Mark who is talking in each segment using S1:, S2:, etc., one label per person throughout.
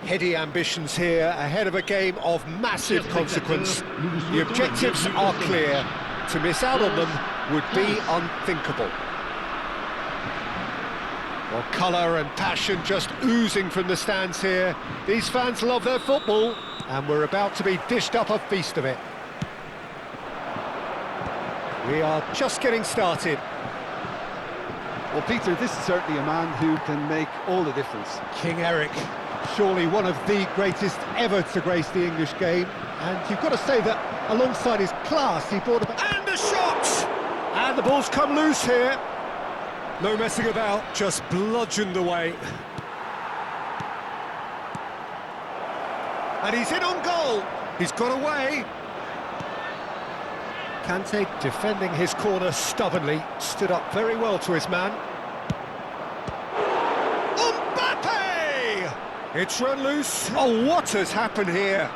S1: Heady ambitions here, ahead of a game of massive consequence. The objectives are clear. To miss out on them would be unthinkable. Well, colour and passion just oozing from the stands here. These fans love their football, and we're about to be dished up a feast of it. We are just getting started.
S2: Well, Peter, this is certainly a man who can make all the difference.
S1: King Eric, surely one of the greatest ever to grace the English game. And you've got to say that alongside his class, he brought about... And a shot! And the ball's come loose here. No messing about, just bludgeoned away. And he's in on goal. He's got away. Kante defending his corner stubbornly, stood up very well to his man. Mbappe! It's run loose. Oh, what has happened here?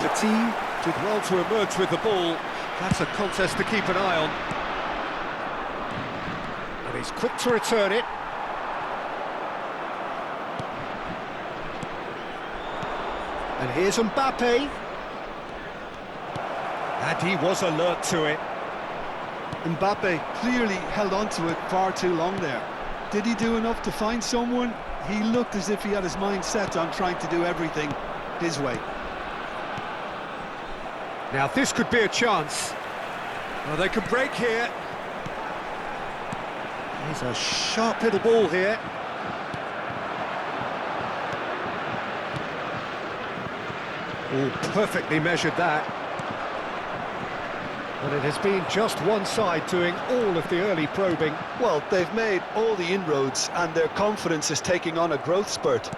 S1: Petit did well to emerge with the ball. That's a contest to keep an eye on. And he's quick to return it. And here's Mbappe. And he was alert to it.
S2: Mbappe clearly held on to it far too long there. Did he do enough to find someone? He looked as if he had his mind set on trying to do everything his way.
S1: Now this could be a chance. Well, they can break here. He's a sharp little ball here. Oh, perfectly measured that. But it has been just one side doing all of the early probing.
S2: Well, they've made all the inroads and their confidence is taking on a growth spurt.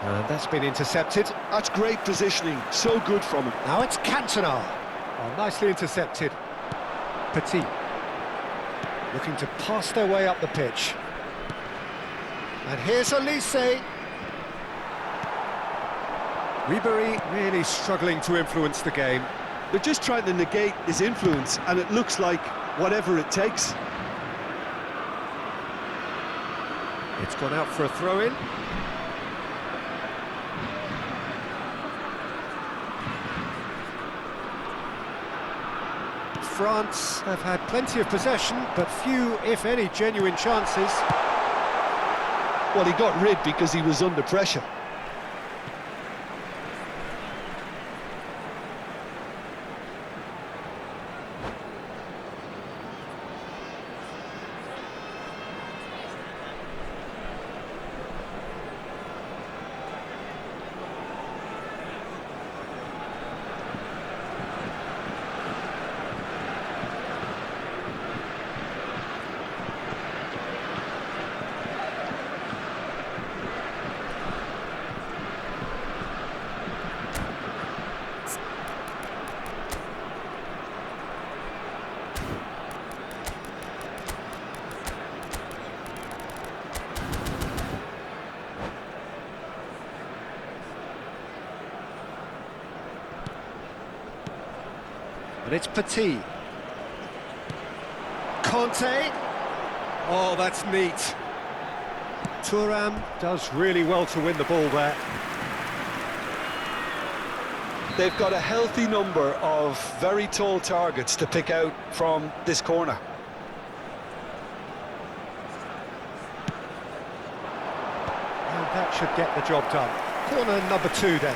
S1: And that's been intercepted.
S2: That's great positioning, so good from him.
S1: Now it's Cantona. Oh, nicely intercepted. Petit. Looking to pass their way up the pitch. And here's Olise. Ribery really struggling to influence the game.
S2: They're just trying to negate his influence, and it looks like whatever it takes.
S1: It's gone out for a throw-in. France have had plenty of possession, but few, if any, genuine chances.
S2: Well, he got rid because he was under pressure.
S1: And it's Petit. Conte. Oh, that's neat. Thuram does really well to win the ball there.
S2: They've got a healthy number of very tall targets to pick out from this corner.
S1: And that should get the job done. Corner number 2 then.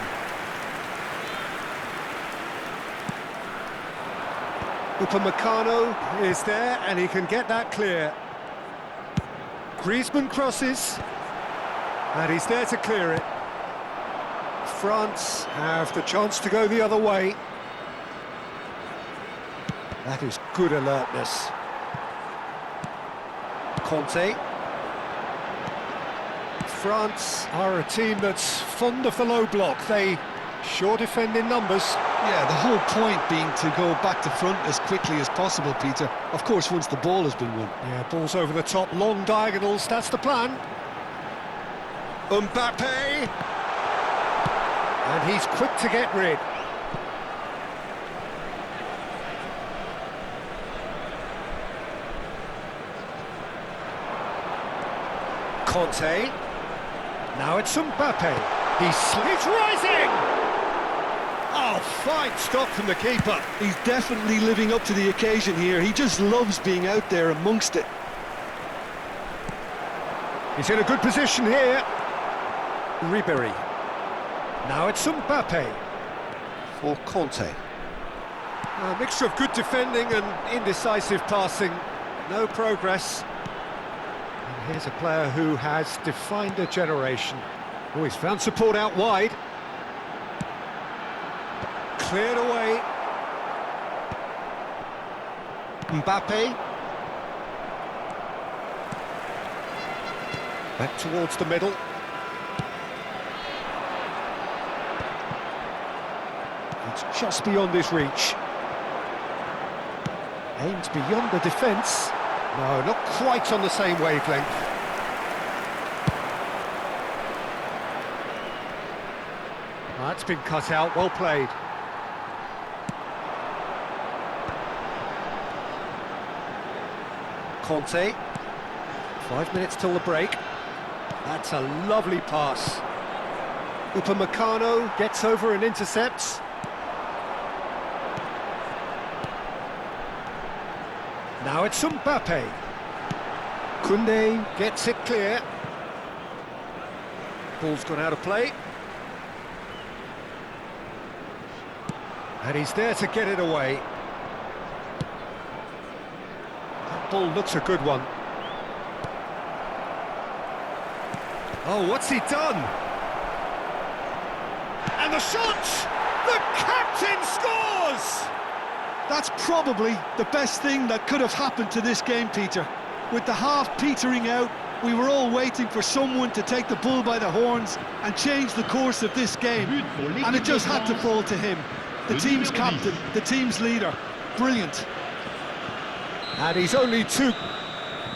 S1: Upamecano is there, and he can get that clear. Griezmann crosses, and he's there to clear it. France have the chance to go the other way. That is good alertness. Conte. France are a team that's fond of the low block. They sure defend in numbers.
S2: Yeah, the whole point being to go back to front as quickly as possible, Peter. Of course, once the ball has been won.
S1: Yeah, balls over the top, long diagonals, that's the plan. Mbappe! And he's quick to get rid. Conte. Now it's Mbappe. He's rising! Oh, fine stop from the keeper.
S2: He's definitely living up to the occasion here. He just loves being out there amongst it.
S1: He's in a good position here. Ribéry. Now it's Mbappe. For Conte. A mixture of good defending and indecisive passing. No progress. And here's a player who has defined a generation. Oh, he's found support out wide. Cleared away. Mbappe. Back towards the middle. It's just beyond his reach. Aims beyond the defence. No, not quite on the same wavelength. That's been cut out, well played. Conte. 5 minutes till the break. That's a lovely pass. Upamecano gets over and intercepts. Now it's Mbappe. Koundé gets it clear. Ball's gone out of play. And he's there to get it away. That ball looks a good one. Oh, what's he done? And the shot! The captain scores!
S2: That's probably the best thing that could have happened to this game, Peter. With the half petering out, we were all waiting for someone to take the bull by the horns and change the course of this game. And it just had to fall to him. The team's captain, the team's leader. Brilliant.
S1: And he's only two.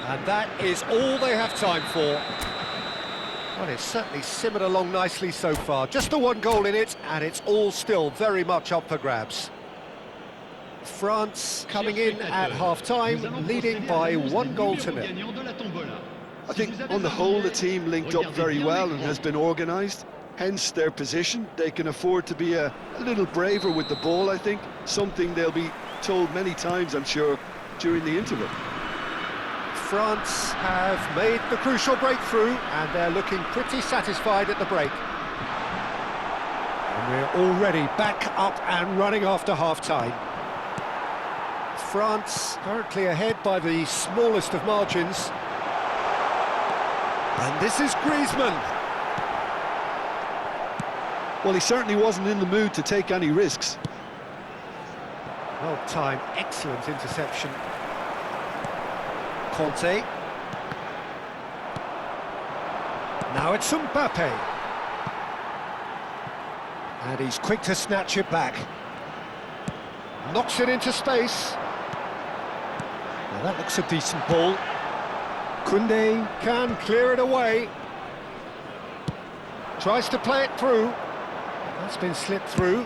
S1: And that is all they have time for. Well, it's certainly simmered along nicely so far. Just the one goal in it, and it's all still very much up for grabs. France coming in at half-time, leading by 1-0.
S2: I think on the whole the team linked up very well and has been organised. Hence their position. They can afford to be a little braver with the ball, I think. Something they'll be told many times, I'm sure, during the interval.
S1: France have made the crucial breakthrough and they're looking pretty satisfied at the break. And we're already back up and running after half-time. France currently ahead by the smallest of margins. And this is Griezmann.
S2: Well, he certainly wasn't in the mood to take any risks.
S1: Well timed, excellent interception. Conte. Now it's Mbappe. And he's quick to snatch it back. Knocks it into space. Now that looks a decent ball. Koundé can clear it away. Tries to play it through. That's been slipped through.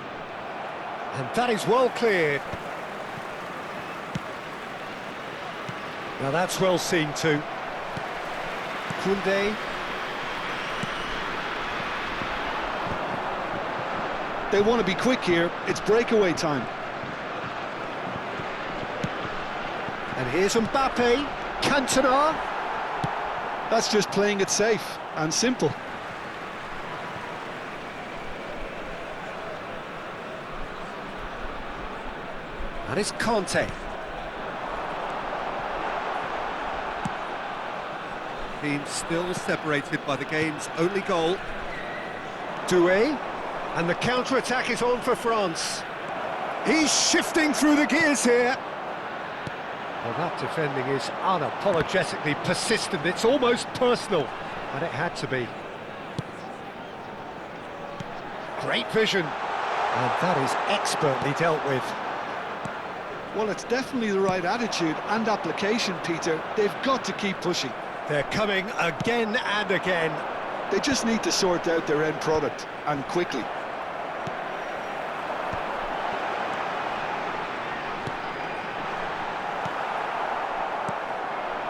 S1: And that is well cleared. Now that's well seen too. Koundé.
S2: They want to be quick here. It's breakaway time.
S1: And here's Mbappe. Cantona.
S2: That's just playing it safe and simple.
S1: And it's Conte. Team still separated by the game's only goal. Doué. And the counter-attack is on for France. He's shifting through the gears here. Well, that defending is unapologetically persistent. It's almost personal. And it had to be. Great vision. And that is expertly dealt with.
S2: Well, it's definitely the right attitude and application, Peter. They've got to keep pushing.
S1: They're coming again and again.
S2: They just need to sort out their end product, and quickly.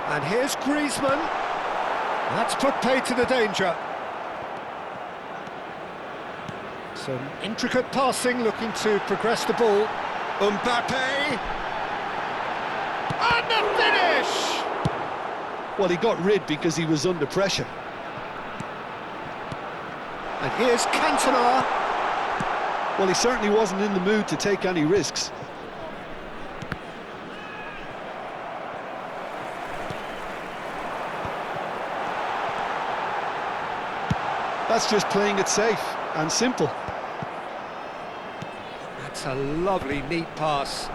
S1: And here's Griezmann. That's put paid to the danger. Some intricate passing, looking to progress the ball. Mbappe! And the finish!
S2: Well, he got rid because he was under pressure.
S1: And here's Cantona.
S2: Well, he certainly wasn't in the mood to take any risks. That's just playing it safe and simple.
S1: That's a lovely, neat pass.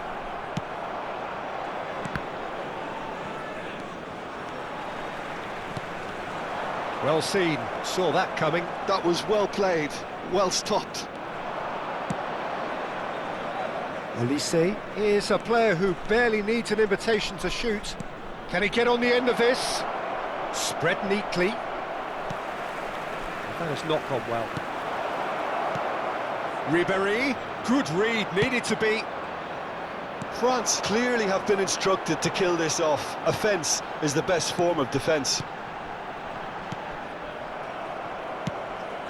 S1: Well seen, saw that coming.
S2: That was well played, well stopped.
S1: Olise is a player who barely needs an invitation to shoot. Can he get on the end of this? Spread neatly. That has not gone well. Ribéry, good read, needed to be.
S2: France clearly have been instructed to kill this off. Offence is the best form of defence.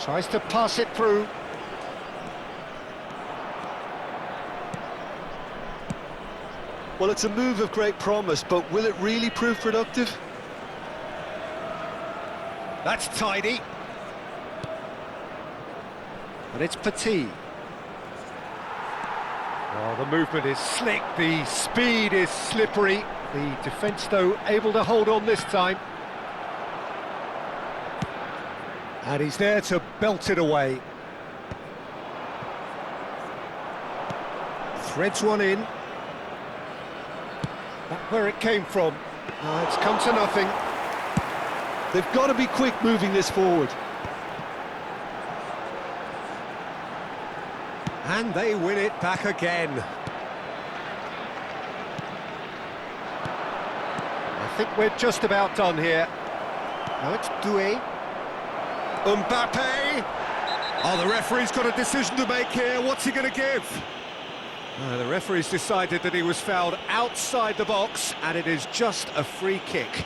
S1: Tries to pass it through.
S2: Well, it's a move of great promise, but will it really prove productive?
S1: That's tidy. And it's Petit. Oh, the movement is slick, the speed is slippery. The defence, though, able to hold on this time. And he's there to belt it away. Threads one in. Back where it came from. It's come to nothing.
S2: They've got to be quick moving this forward.
S1: And they win it back again. I think we're just about done here. Now it's Doué. Mbappe! Oh, the referee's got a decision to make here. What's he going to give? The referee's decided that he was fouled outside the box, and it is just a free kick.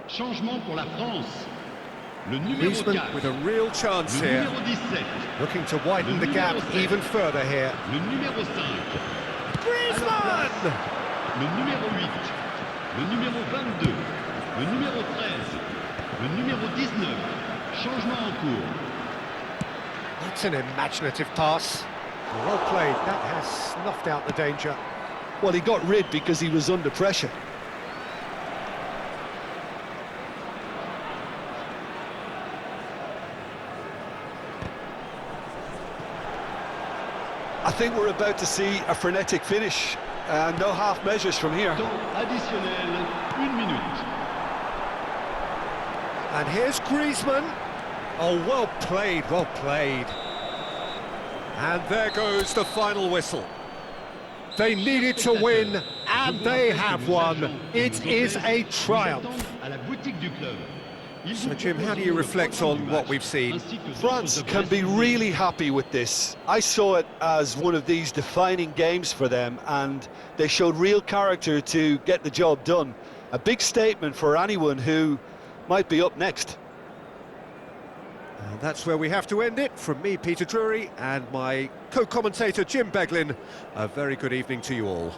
S3: Changement pour la France. Le numéro
S1: Griezmann
S3: 4.
S1: with a real chance
S3: Le
S1: here.
S3: numéro 17.
S1: Looking to widen the gap even further here.
S3: Le numéro 5.
S1: Griezmann!
S3: Le numéro 8. Le numéro 22. Le numéro 13. Le numéro 19. Changement en cours.
S1: That's an imaginative pass. Well played, that has snuffed out the danger.
S2: Well, he got rid because he was under pressure. I think we're about to see a frenetic finish. No half measures from here.
S3: Temps additionnel, 1 minute.
S1: And here's Griezmann. Oh, well played, well played. And there goes the final whistle. They needed to win, and they have won. It is a triumph.
S3: À la boutique du club. Il
S1: So,
S3: vous
S1: Jim, how do you
S3: proposons le
S1: reflect
S3: programme
S1: on
S3: du
S1: what
S3: match,
S1: we've seen?
S3: ainsi que
S2: France
S3: d'autres
S2: can be
S3: adresses.
S2: really happy with this. I saw it as one of these defining games for them, and they showed real character to get the job done. A big statement for anyone who might be up next.
S1: And that's where we have to end it. From me, Peter Drury, and my co-commentator, Jim Beglin. A very good evening to you all.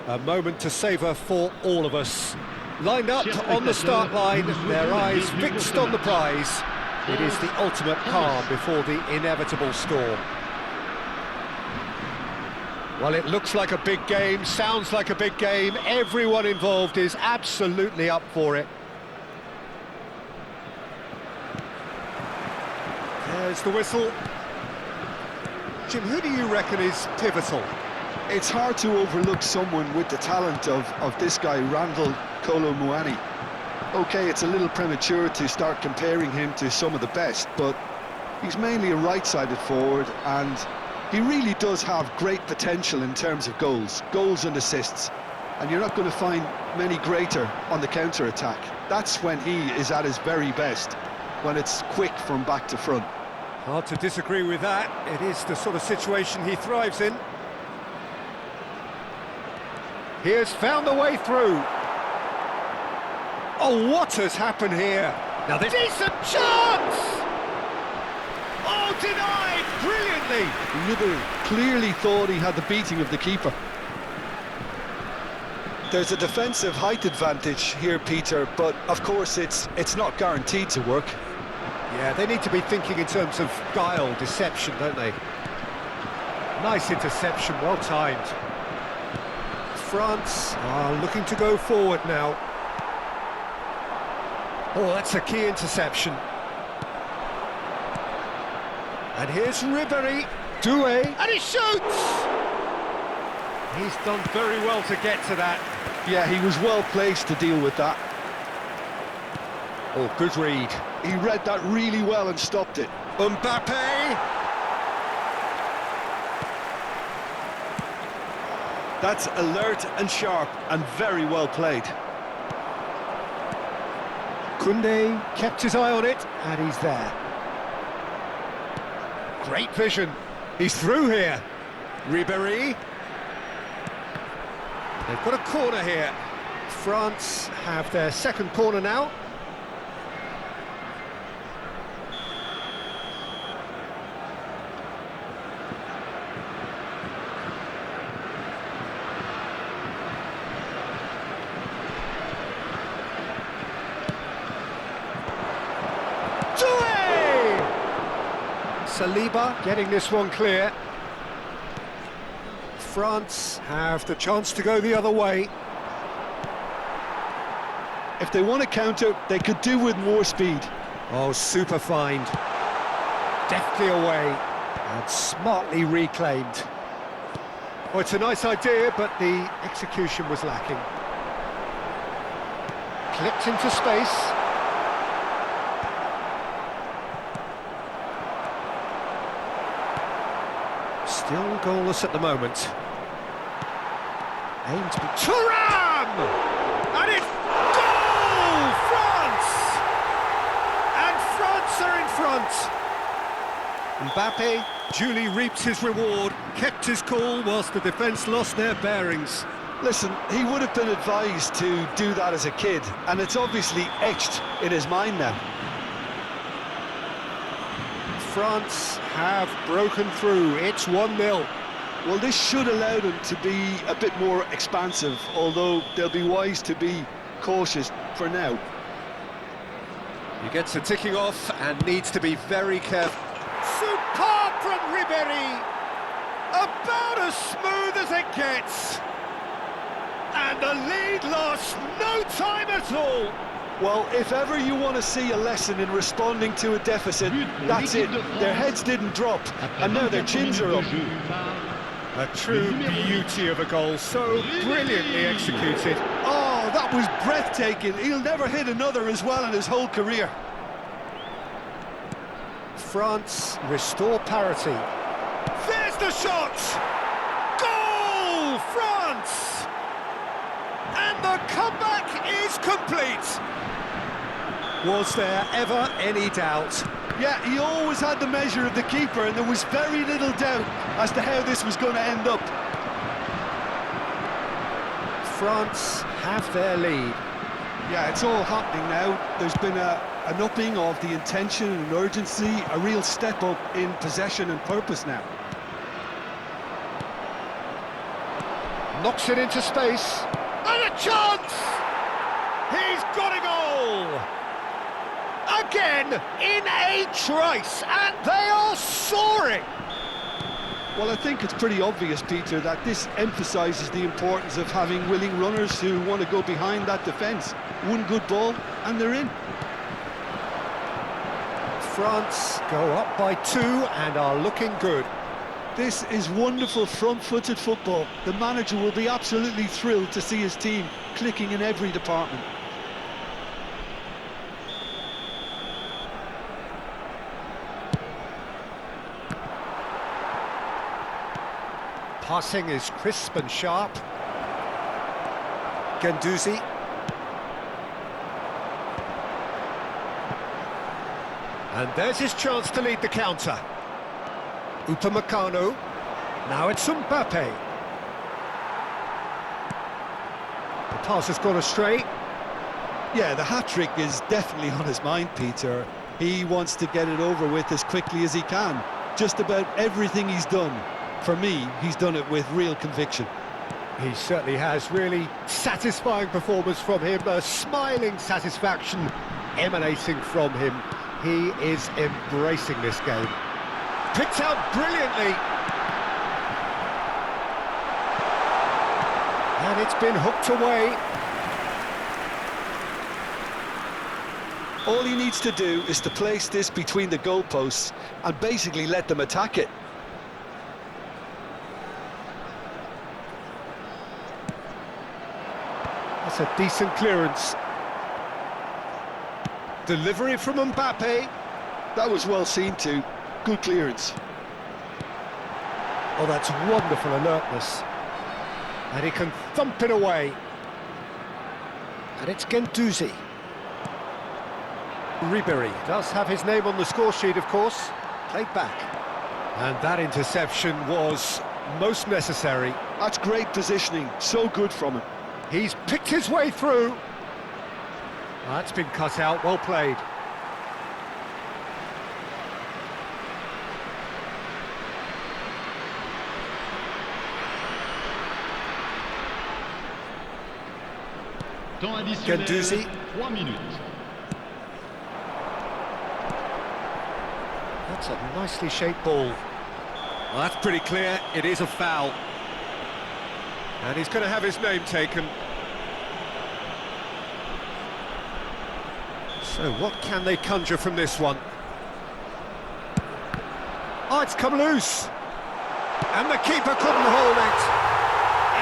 S1: A moment to savour for all of us. Lined up on the start line, their eyes fixed on the prize. It is the ultimate calm before the inevitable storm. Well, it looks like a big game, sounds like a big game. Everyone involved is absolutely up for it. There's the whistle. Jim, who do you reckon is pivotal?
S2: It's hard to overlook someone with the talent of this guy, Randall Kolo Muani. Okay, it's a little premature to start comparing him to some of the best, but he's mainly a right-sided forward, and he really does have great potential in terms of goals and assists, and you're not going to find many greater on the counter-attack. That's when he is at his very best, when it's quick from back to front.
S1: Hard to disagree with that. It is the sort of situation he thrives in. He has found the way through. Oh, what has happened here? Now this decent chance! Oh, denied brilliantly!
S2: Ribery clearly thought he had the beating of the keeper. There's a defensive height advantage here, Peter, but of course it's not guaranteed to work.
S1: Yeah, they need to be thinking in terms of guile, deception, don't they? Nice interception, well timed. France are looking to go forward now. Oh, that's a key interception. And here's Ribery, Doué, and he shoots! He's done very well to get to that.
S2: Yeah, he was well placed to deal with that.
S1: Oh, good read.
S2: He read that really well and stopped it.
S1: Mbappe!
S2: That's alert and sharp and very well played.
S1: Koundé kept his eye on it, and he's there. Great vision. He's through here. Ribéry. They've got a corner here. France have their second corner now. Saliba getting this one clear. France have the chance to go the other way.
S2: If they want to counter, they could do with more speed.
S1: Oh, super find. Deftly away and smartly reclaimed. Oh, it's a nice idea, but the execution was lacking. Clipped into space. Still goalless at the moment. Aimed to Thuram! And it's goal! France! And France are in front. Mbappe duly reaped his reward, kept his cool whilst the defence lost their bearings.
S2: Listen, he would have been advised to do that as a kid, and it's obviously etched in his mind now.
S1: France have broken through. It's 1-0.
S2: Well, this should allow them to be a bit more expansive, although they'll be wise to be cautious for now.
S1: He gets a ticking off and needs to be very careful. Superb from Ribéry! About as smooth as it gets! And the lead lost no time at all!
S2: Well, if ever you want to see a lesson in responding to a deficit, that's it. Their heads didn't drop, and now their chins are up.
S1: A true beauty of a goal, so brilliantly executed.
S2: Oh, that was breathtaking. He'll never hit another as well in his whole career.
S1: France restore parity. There's the shot! Goal, France! And the comeback is complete. Was there ever any doubt?
S2: Yeah, he always had the measure of the keeper, and there was very little doubt as to how this was going to end up.
S1: France have their lead.
S2: Yeah, it's all happening now. There's been an upping of the intention and urgency, a real step up in possession and purpose now.
S1: Knocks it into space. And a chance! He's got a goal! Again, in a trice, and they are soaring!
S2: Well, I think it's pretty obvious, Peter, that this emphasises the importance of having willing runners who want to go behind that defence. One good ball, and they're in.
S1: France go up by 2 and are looking good.
S2: This is wonderful front-footed football. The manager will be absolutely thrilled to see his team clicking in every department.
S1: Passing is crisp and sharp. Guendouzi. And there's his chance to lead the counter. Upamecano. Now it's Mbappe. The pass has gone astray.
S2: Yeah, the hat-trick is definitely on his mind, Peter. He wants to get it over with as quickly as he can. Just about everything he's done, for me, he's done it with real conviction.
S1: He certainly has. Really satisfying performance from him. A smiling satisfaction emanating from him. He is embracing this game. Picked out brilliantly. And it's been hooked away.
S2: All he needs to do is to place this between the goalposts and basically let them attack it.
S1: That's a decent clearance. Delivery from Mbappe.
S2: That was well seen too. Good clearance.
S1: Oh, that's wonderful alertness. And he can thump it away. And it's Guendouzi. Ribéry does have his name on the score sheet, of course. Played back. And that interception was most necessary.
S2: That's great positioning. So good from him.
S1: He's picked his way through. That's been cut out. Well played.
S3: Temps additionnel,
S1: Guendouzi.
S3: 3 minutes.
S1: That's a nicely shaped ball. Well, that's pretty clear. It is a foul. And he's going to have his name taken. So what can they conjure from this one? Oh, it's come loose. And the keeper couldn't hold it.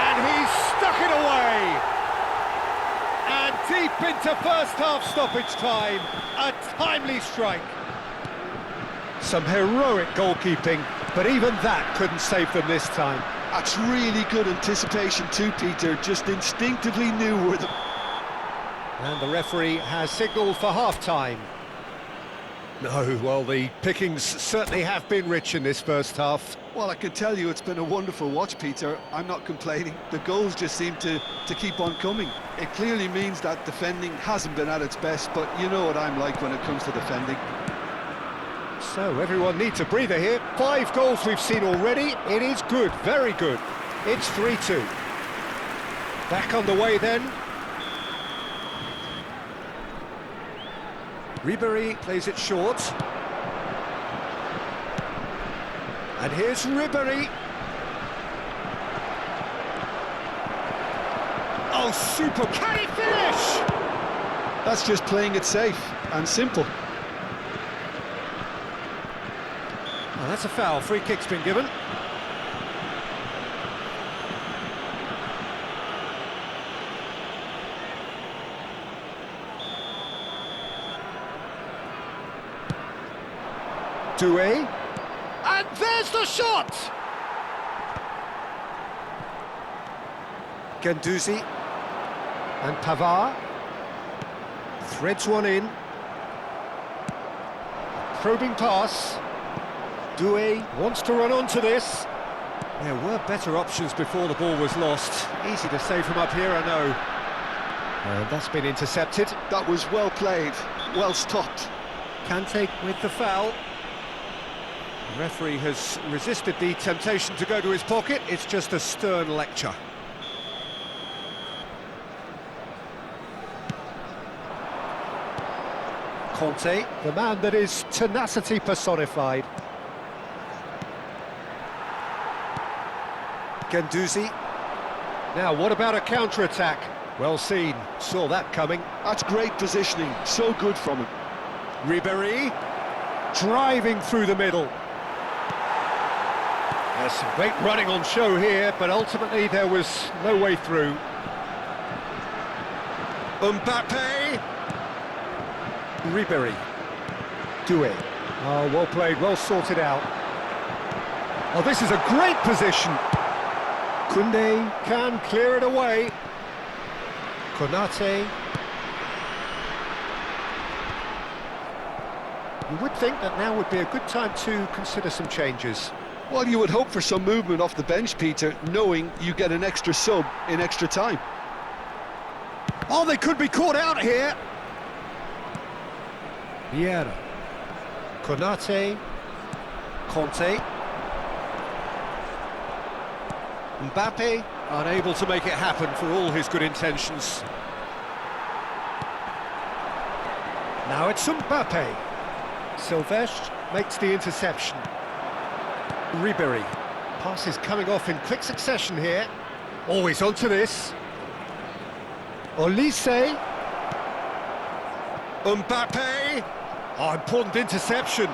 S1: And he's stuck it away. And deep into first half stoppage time. A timely strike. Some heroic goalkeeping, but even that couldn't save them this time.
S2: That's really good anticipation too, Peter. Just instinctively knew where the...
S1: And the referee has signalled for half-time. No, well, the pickings certainly have been rich in this first half.
S2: Well, I can tell you it's been a wonderful watch, Peter. I'm not complaining. The goals just seem to keep on coming. It clearly means that defending hasn't been at its best, but you know what I'm like when it comes to defending.
S1: So everyone needs a breather here. 5 goals we've seen already. It is good, very good. It's 3-2. Back on the way then. Ribéry plays it short. And here's Ribéry. Oh, super. Can he finish?
S2: That's just playing it safe and simple.
S1: Oh, that's a foul. Free kick's been given. Doué. And there's the shot! Guendouzi. And Pavard. Threads one in. Probing pass. Doué wants to run onto this. There were better options before the ball was lost. Easy to say from up here, I know. And that's been intercepted.
S2: That was well played, well stopped.
S1: Kante with the foul. The referee has resisted the temptation to go to his pocket. It's just a stern lecture. Conte, the man that is tenacity personified. Guendouzi. Now, what about a counter-attack? Well seen, saw that coming.
S2: That's great positioning, so good from him.
S1: Ribéry, driving through the middle. There's some great running on show here, but ultimately there was no way through. Mbappe. Ribéry. Doué. Oh, well played, well sorted out. Oh, this is a great position. Koundé can clear it away. Konate. You would think that now would be a good time to consider some changes.
S2: Well, you would hope for some movement off the bench, Peter, knowing you get an extra sub in extra time.
S1: Oh, they could be caught out here. Vieira. Konate. Conte. Mbappe, unable to make it happen for all his good intentions. Now it's Mbappe. Silvestre makes the interception. Ribéry. Passes coming off in quick succession here. Always onto this. Olise. Mbappe. Oh, important interception.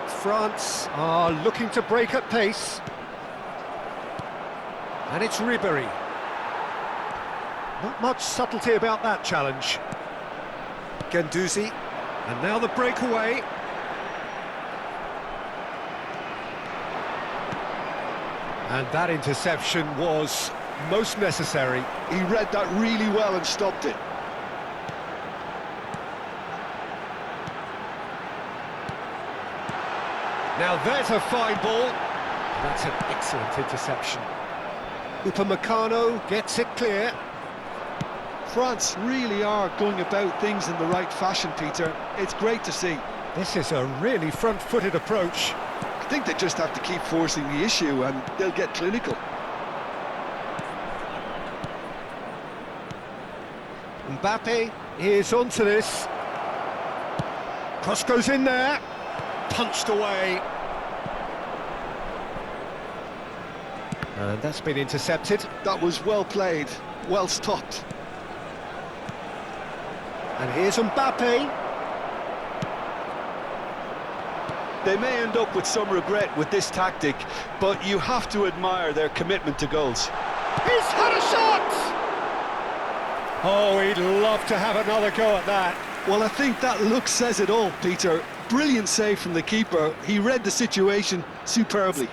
S1: France are looking to break at pace. And it's Ribéry. Not much subtlety about that challenge. Guendouzi. And now the breakaway. And that interception was most necessary.
S2: He read that really well and stopped it.
S1: Now there's a fine ball. That's an excellent interception. Upamecano gets it clear.
S2: France really are going about things in the right fashion, Peter. It's great to see.
S1: This is a really front-footed approach.
S2: I think they just have to keep forcing the issue and they'll get clinical.
S1: Mbappe is onto this. Cross goes in there. Punched away. And that's been intercepted.
S2: That was well played, well stopped.
S1: And here's Mbappe.
S2: They may end up with some regret with this tactic, but you have to admire their commitment to goals.
S1: He's had a shot! Oh, he'd love to have another go at that.
S2: Well, I think that look says it all, Peter. Brilliant save from the keeper. He read the situation superbly.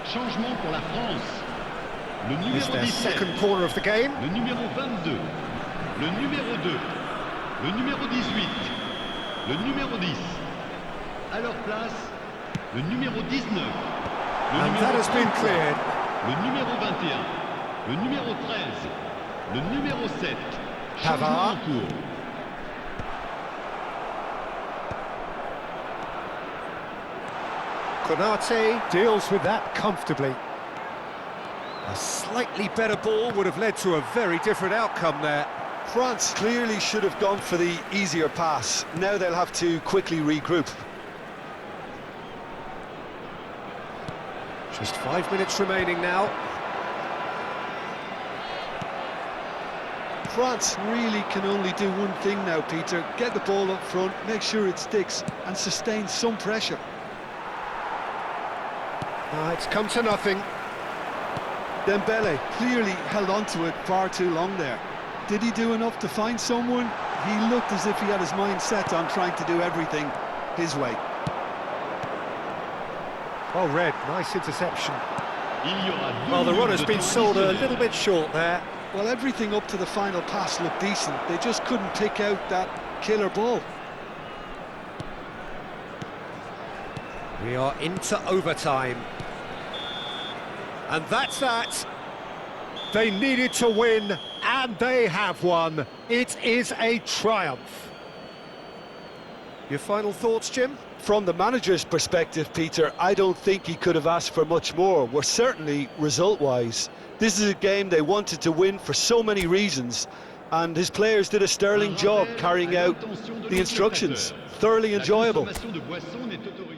S3: Changement pour la France. Le
S1: It's
S3: numéro
S1: their
S3: 17,
S1: second corner of the game.
S3: le numéro 22, le numéro 2, le numéro 18, le numéro 10. À leur place, le numéro 19, le
S1: And
S3: numéro
S1: that has been
S3: 33,
S1: cleared.
S3: le numéro 21, le numéro 13, le numéro 7. Changement
S1: Pavard.
S3: en cours.
S1: Konate deals with that comfortably. A slightly better ball would have led to a very different outcome there.
S2: France clearly should have gone for the easier pass. Now they'll have to quickly regroup.
S1: Just 5 minutes remaining now.
S2: France really can only do one thing now, Peter. Get the ball up front, make sure it sticks, and sustain some pressure.
S1: It's come to nothing.
S2: Dembele clearly held on to it far too long there. Did he do enough to find someone? He looked as if he had his mind set on trying to do everything his way.
S1: Well read, nice interception.
S3: Il y aura deux
S1: Well, the
S3: minutes
S1: runner's
S3: de
S1: been
S3: temps
S1: sold a
S3: additionnel.
S1: little bit short there.
S2: Well, everything up to the final pass looked decent. They just couldn't pick out that killer ball.
S1: We are into overtime. And that's that. They needed to win, and they have won. It is a triumph. Your final thoughts, Jim?
S2: From the manager's perspective, Peter, I don't think he could have asked for much more. Well, certainly result-wise. This is a game they wanted to win for so many reasons, and his players did a sterling job carrying out the instructions. Thoroughly enjoyable.
S3: La consommation de boissons n'est autorisée